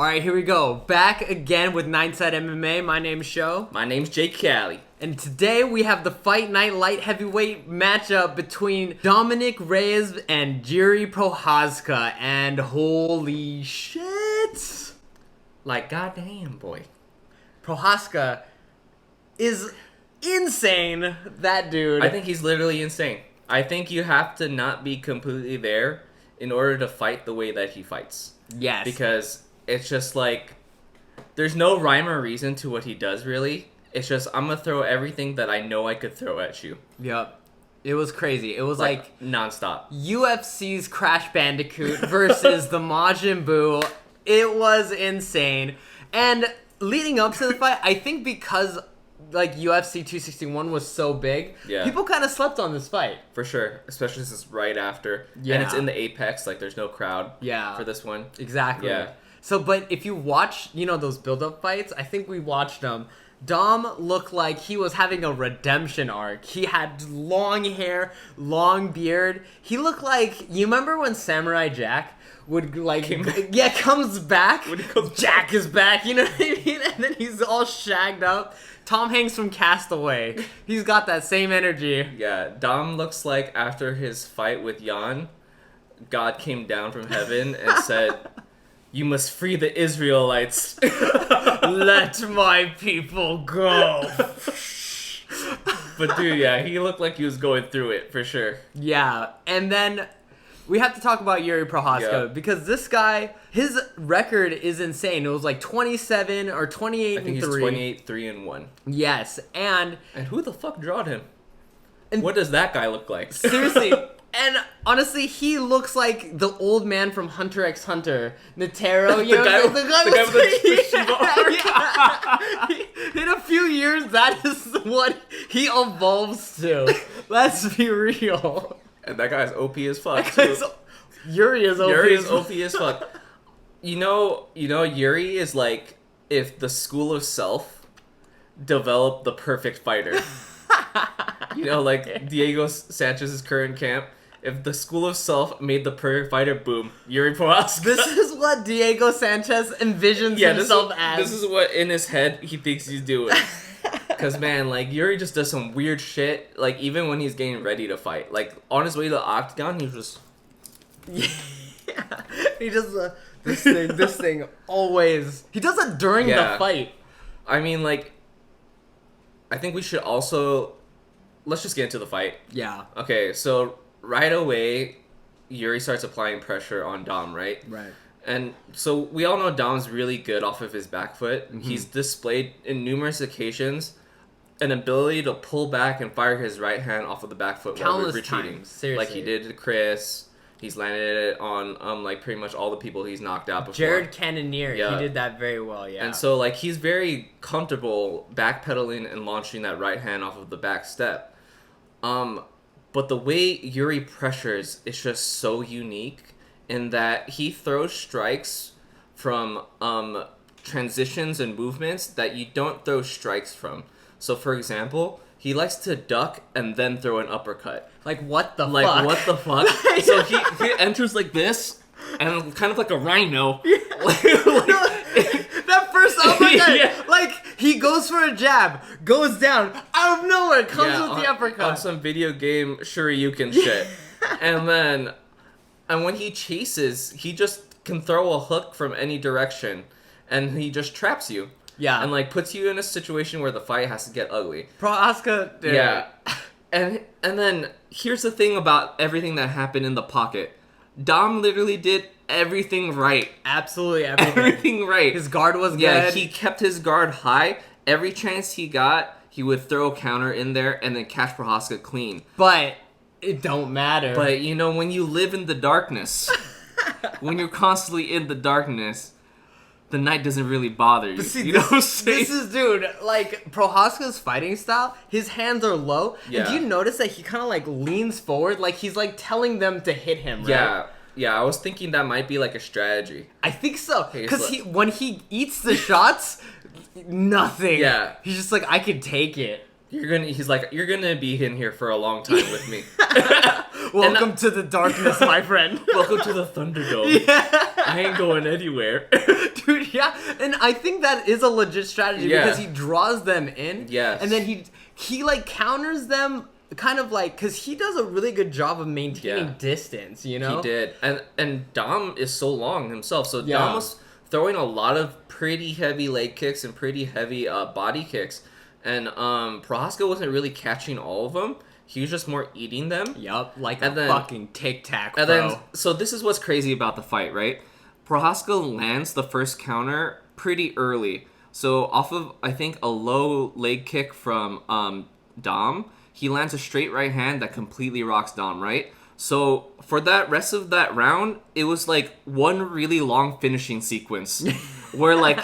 All right, here we go. Back again with Nindside MMA. My name's Sho. My name's Jake Cali. And today we have the Fight Night light heavyweight matchup between Dominic Reyes and Jiri Prochazka. And holy shit! Like, goddamn, boy. Prochazka is insane, that dude. I think he's literally insane. I think you have to not be completely there in order to fight the way that he fights. Yes. Because it's just like, there's no rhyme or reason to what he does, really. It's just, I'm going to throw everything that I know I could throw at you. Yep. It was crazy. It was like nonstop. UFC's Crash Bandicoot versus the Majin Buu. It was insane. And leading up to the fight, I think because like UFC 261 was so big, people kind of slept on this fight. For sure. Especially since it's right after. Yeah. And it's in the Apex, like there's no crowd for this one. Exactly. Yeah. So, but if you watch, those build-up fights, I think we watched them. Dom looked like he was having a redemption arc. He had long hair, long beard. He looked like, you remember when Samurai Jack would comes back? When he comes Jack is back, you know what I mean? And then he's all shagged up. Tom Hanks from Castaway. He's got that same energy. Yeah, Dom looks like after his fight with Jan, God came down from heaven and said, "You must free the Israelites. Let my people go." But dude, yeah, he looked like he was going through it for sure. Yeah, and then we have to talk about Jiri Prochazka because this guy, his record is insane. It was like 27 or 28 I think and 3. He's 28-3-1. Yes, and who the fuck drawed him? And what does that guy look like? Seriously. And honestly, he looks like the old man from Hunter x Hunter, Netero. The guy with the Shiba In a few years, that is what he evolves to. Let's be real. And that guy's OP as fuck, too. Yuri is OP. Yuri is OP as fuck. You know, Yuri is like if the School of Self developed the perfect fighter. Like Diego Sanchez's current camp. If the School of Self made the perfect fighter, boom, Jiri Prochazka. This is what Diego Sanchez envisions himself as. This is what in his head he thinks he's doing. Because, man, like, Yuri just does some weird shit, like, even when he's getting ready to fight. Like, on his way to the octagon, he was just... Yeah. He does this thing, always. He does it during the fight. I mean, like, I think we should also... Let's just get into the fight. Yeah. Okay, so right away, Yuri starts applying pressure on Dom, right? Right. And so we all know Dom's really good off of his back foot. Mm-hmm. He's displayed in numerous occasions an ability to pull back and fire his right hand off of the back foot while Countless retreating. times, seriously. Like he did to Chris. He's landed it on like pretty much all the people he's knocked out before. Jared Cannonier, he did that very well, yeah. And so like he's very comfortable backpedaling and launching that right hand off of the back step. But the way Yuri pressures is just so unique in that he throws strikes from transitions and movements that you don't throw strikes from. So, for example, he likes to duck and then throw an uppercut. Like, what the fuck? Like, what the fuck? So he enters like this, and kind of like a rhino. That first uppercut, like, he goes for a jab, goes down, out of nowhere, comes with the uppercut. On some video game Shoryuken shit. And when he chases, he just can throw a hook from any direction, and he just traps you. Yeah. And, like, puts you in a situation where the fight has to get ugly. Prochazka, dude. Yeah. And then, here's the thing about everything that happened in the pocket. Dom literally did everything right. Absolutely everything. Everything right. His guard was good. Yeah, he kept his guard high. Every chance he got, he would throw a counter in there and then catch Prochazka clean. But it don't matter. But, when you live in the darkness, when you're constantly in the darkness, the night doesn't really bother you. See, you know what I'm saying? This is, dude, like, Prochazka's fighting style, his hands are low. Yeah. And do you notice that he kind of, like, leans forward? Like, he's, like, telling them to hit him, right? Yeah, I was thinking that might be, like, a strategy. I think so. Okay, Because so- when he eats the shots, nothing. Yeah. He's just like, I could take it. He's like, you're gonna be in here for a long time with me. Welcome to the darkness, my friend. Welcome to the Thunderdome. Yeah. I ain't going anywhere. Dude, yeah, and I think that is a legit strategy Yeah. because he draws them in, Yes. and then he like counters them, kind of like, because he does a really good job of maintaining Yeah. distance, you know. He did, and Dom is so long himself, so Yeah. Dom was throwing a lot of pretty heavy leg kicks and pretty heavy body kicks, and Prohaska wasn't really catching all of them. He was just more eating them. Yup, like And a then- fucking Tic Tac Pro. And then, so this is what's crazy about the fight, right? Prohaska lands the first counter pretty early. So off of, I think, a low leg kick from Dom, he lands a straight right hand that completely rocks Dom, right? So for that rest of that round, it was like one really long finishing sequence where like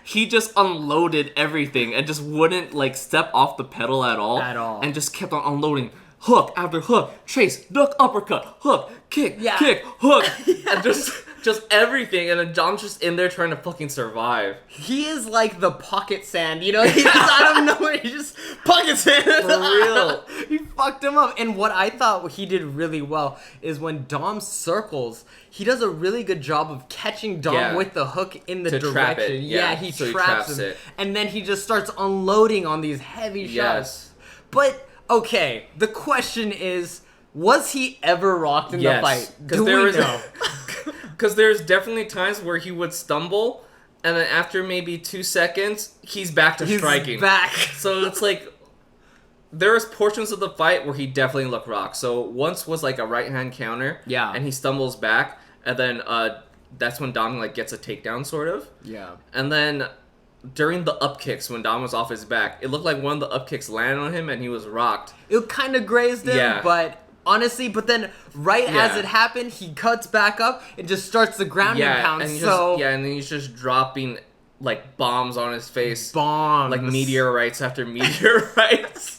he just unloaded everything and just wouldn't like step off the pedal at all. At all. And just kept on unloading. Hook after hook, chase, duck, uppercut, hook, kick, Yeah. kick, hook, and just everything, and then Dom's just in there trying to fucking survive. He is like the pocket sand, you know? He just out of nowhere, he just pocket sand. For real. He fucked him up. And what I thought he did really well is when Dom circles, he does a really good job of catching Dom Yeah. with the hook in the To direction. trap it, yeah. He So he traps traps him. it. And then he just starts unloading on these heavy shots. Yes. But, okay, the question is, was he ever rocked in the fight? Do we know? Because there's definitely times where he would stumble, and then after maybe 2 seconds, he's back to He's striking. back. So it's like there was portions of the fight where he definitely looked rocked. So once was like a right hand counter, Yeah. and he stumbles back, and then that's when Dom like gets a takedown sort of, Yeah. and then during the up kicks when Dom was off his back, it looked like one of the up kicks landed on him and he was rocked. It kind of grazed him, Yeah. but honestly, but then right as Yeah. it happened, he cuts back up and just starts the ground and pound. and he's So just, and then he's just dropping like bombs on his face, bombs, like meteorites after meteorites.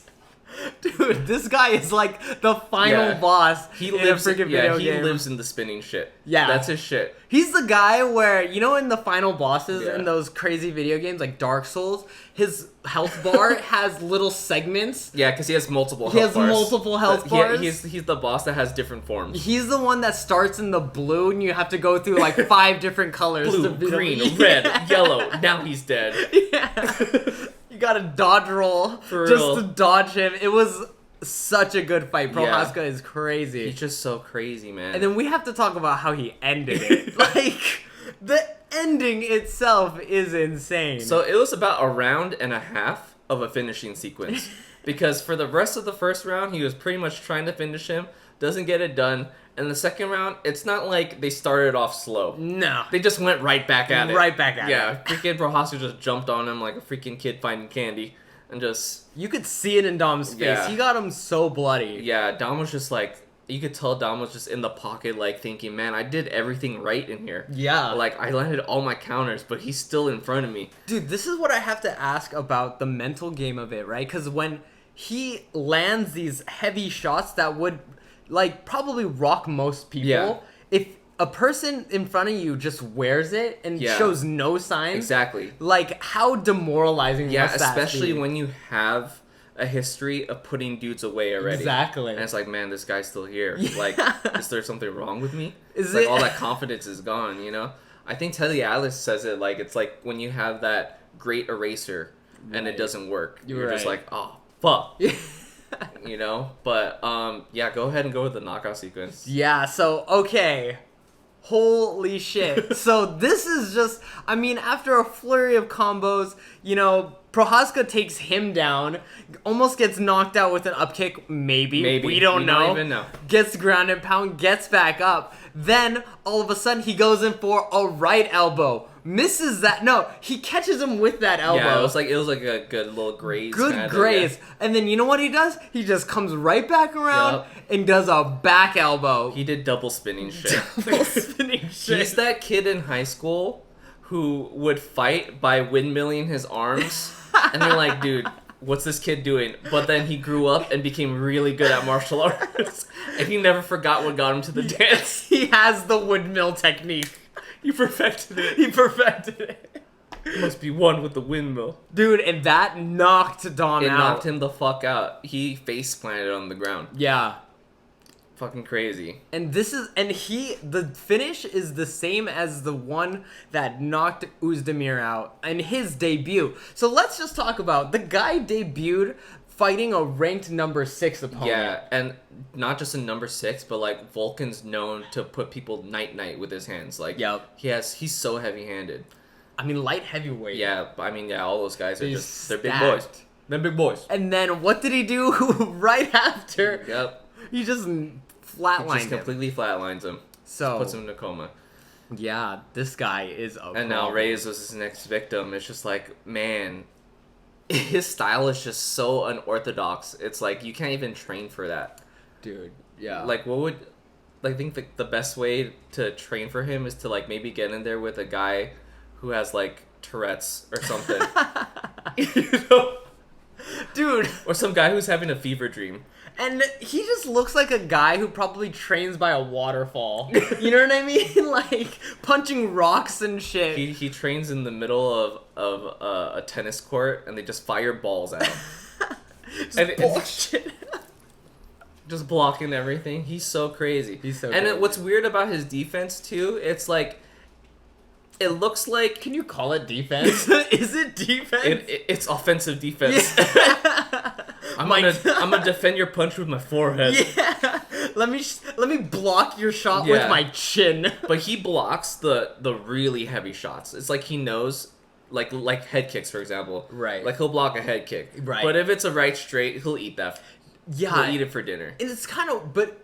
Dude, this guy is like the final Yeah. boss He in lives. a freaking video he game. lives in the spinning shit. Yeah. that's his shit. He's the guy where, you know, in the final bosses Yeah. in those crazy video games like Dark Souls, his health bar has little segments. Yeah, because he has multiple. He health has bars. multiple health He- bars. he's the boss that has different forms. He's the one that starts in the blue and you have to go through like 5 different colors Blue, to beat him. green, red, yellow. Now he's dead. Yeah. You gotta dodge roll For just real. to dodge him. It was such a good fight. Prohaska Yeah. is crazy. He's just so crazy, man. And then we have to talk about how he ended it. Like, the ending itself is insane. So it was about a round and a half of a finishing sequence. Because for the rest of the first round, he was pretty much trying to finish him, doesn't get it done. And the second round, it's not like they started off slow. no. They just went right back at it. Right back at Yeah, it. freaking Prohaska just jumped on him like a freaking kid finding candy. And just, You could see it in Dom's face. Yeah. He got him so bloody. yeah, Dom was just like, you could tell Dom was just in the pocket, like thinking, man, I did everything right in here. Yeah. Like, I landed all my counters, but he's still in front of me. Dude, this is what I have to ask about the mental game of it, right? Because when he lands these heavy shots that would, like, probably rock most people, Yeah. if a person in front of you just wears it and Yeah. shows no signs, Exactly. like, how demoralizing Yeah, must that especially be? when you have a history of putting dudes away already. Exactly. And it's like, man, this guy's still here. Like, is there something wrong with me? Is It's like it- all that confidence is gone, you know? I think Telly Alice says it like, it's like when you have that great eraser and it Right. doesn't work. You're You're just right. like, oh, fuck. You know? But, yeah, go ahead and go with the knockout sequence. Yeah, so, okay. Holy shit. So this is just, I mean, after a flurry of combos, you know, Prohaska takes him down, almost gets knocked out with an up kick, maybe. Maybe. We don't We know. don't even know. Gets ground and pound, gets back up. Then, all of a sudden, he goes in for a right elbow. Misses that. No, he catches him with that elbow. Yeah, it was like a good little graze. Good kinda, graze. yeah. And then you know what he does? He just comes right back around Yup. and does a back elbow. He did double spinning shit. Spinning shit. He's that kid in high school who would fight by windmilling his arms. And you're like, dude, what's this kid doing? But then he grew up and became really good at martial arts. And he never forgot what got him to the dance. He has the windmill technique. He perfected it. He perfected it. He must be one with the windmill. Dude, and that knocked Dom It out. knocked him the fuck out. He face planted on the ground. Yeah. fucking crazy. And the finish is the same as the one that knocked Uzdemir out in his debut. So let's just talk about the guy debuted fighting a ranked number 6 opponent. Yeah, and not just a number 6, but like Volkan's known to put people night with his hands. Like, Yep. he's so heavy-handed. I mean, light heavyweight. Yeah, I mean, yeah, all those guys are they're big stacked. boys. They're big boys. And then what did he do right after? Yep. He just He flatlined just him. completely flatlines him. So Puts him in a coma. yeah, this guy is a And now problem. Reyes was his next victim. It's just like, man, his style is just so unorthodox. It's like you can't even train for that. Dude, yeah. Like, what would I think the best way to train for him is to like maybe get in there with a guy who has like Tourette's or something. You know? Dude, Or some guy who's having a fever dream. and he just looks like a guy who probably trains by a waterfall. You know what I mean? Like punching rocks and shit. He trains in the middle of a tennis court and they just fire balls at him. Just bullshit. Just blocking everything. He's so crazy. He's so And crazy. what's weird about his defense too, it's like it looks like Can you call it defense? Is it defense? it's offensive defense. Yeah. I'm gonna defend your punch with my forehead. Yeah. Let me block your shot Yeah. with my chin. But he blocks the really heavy shots. It's like he knows, like head kicks, for example. Right. Like he'll block a head kick. Right. But if it's a right straight, he'll eat that. Yeah. He'll eat it for dinner. And it's kind of, but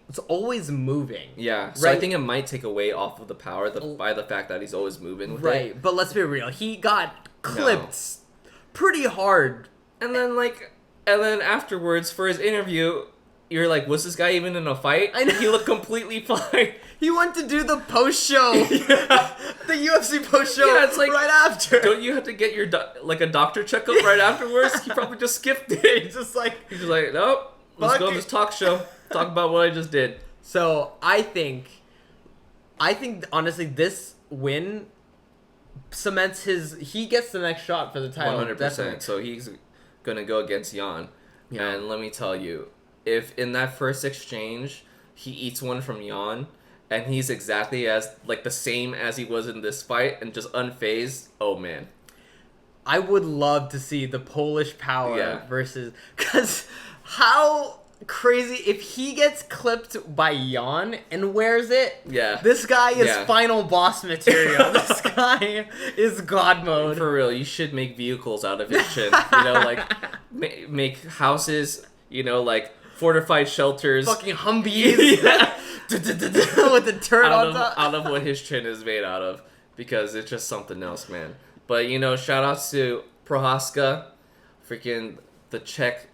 it's always moving. Yeah. So I Right. think it might take away off of the power by the fact that he's always moving with it. Right. But let's be real. He got clipped pretty hard. And then afterwards for his interview, you're like, was this guy even in a fight? I know. He looked completely fine. He went to do the post show. Yeah. The UFC post show. Yeah, it's like- right after. Don't you have to get your a doctor checkup right afterwards? He probably just skipped it. He's just like. He's just like, nope, let's Fuck go on it. this talk show. Talk about what I just did. So I think honestly this win cements he gets the next shot for the title. 100%. Definitely. So he's going to go against Jan. Yeah. And let me tell you, if in that first exchange, he eats one from Jan, and he's exactly as, like, the same as he was in this fight, and just unfazed, oh, man. I would love to see the Polish power Yeah. versus, because how crazy if he gets clipped by Jan and wears it. Yeah. This guy is Yeah. final boss material. This guy is God mode. For real, you should make vehicles out of his chin. You know, like, make houses, you know, like, fortified shelters. Fucking Humvees. Yeah. With the turret on top. out of what his chin is made out of, because it's just something else, man. But you know, shout outs to Prohaska, freaking the Czech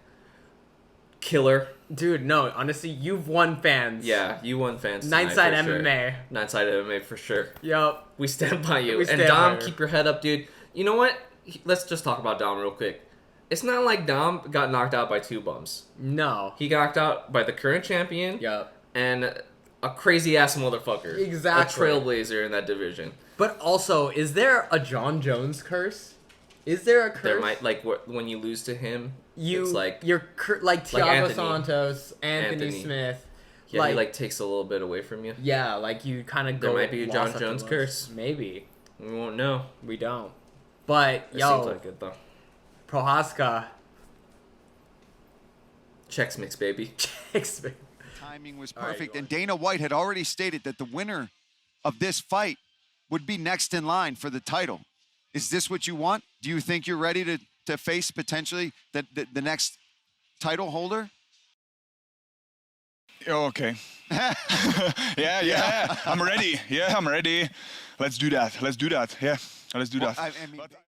killer. Dude, no, honestly, you've won fans. Yeah, you won fans. Nine tonight, side for sure. MMA. Nine side MMA for sure. Yup. We stand by you. We And stand Dom, by you. keep your head up, dude. You know what? Let's just talk about Dom real quick. It's not like Dom got knocked out by two bums. No. He got knocked out by the current champion. Yup. And a crazy ass motherfucker. Exactly. A trailblazer in that division. But also, is there a John Jones curse? Is there a curse? There might, like, when you lose to him, it's like, you're like Thiago Anthony. Santos, Anthony Anthony. Smith. yeah, he, like, takes a little bit away from you. Yeah, like you kind of go. There might be a loss John after Jones loss. curse. Maybe We won't know. we don't. But It yo, seems like it, though. Prohaska. Chex Mix, baby. Timing was All right, perfect, you and Dana White had already stated that the winner of this fight would be next in line for the title. Is this what you want? Do you think you're ready to face potentially the next title holder? Oh, okay. yeah. I'm ready. Yeah, I'm ready. Let's do that. Yeah, let's do that. I mean, But-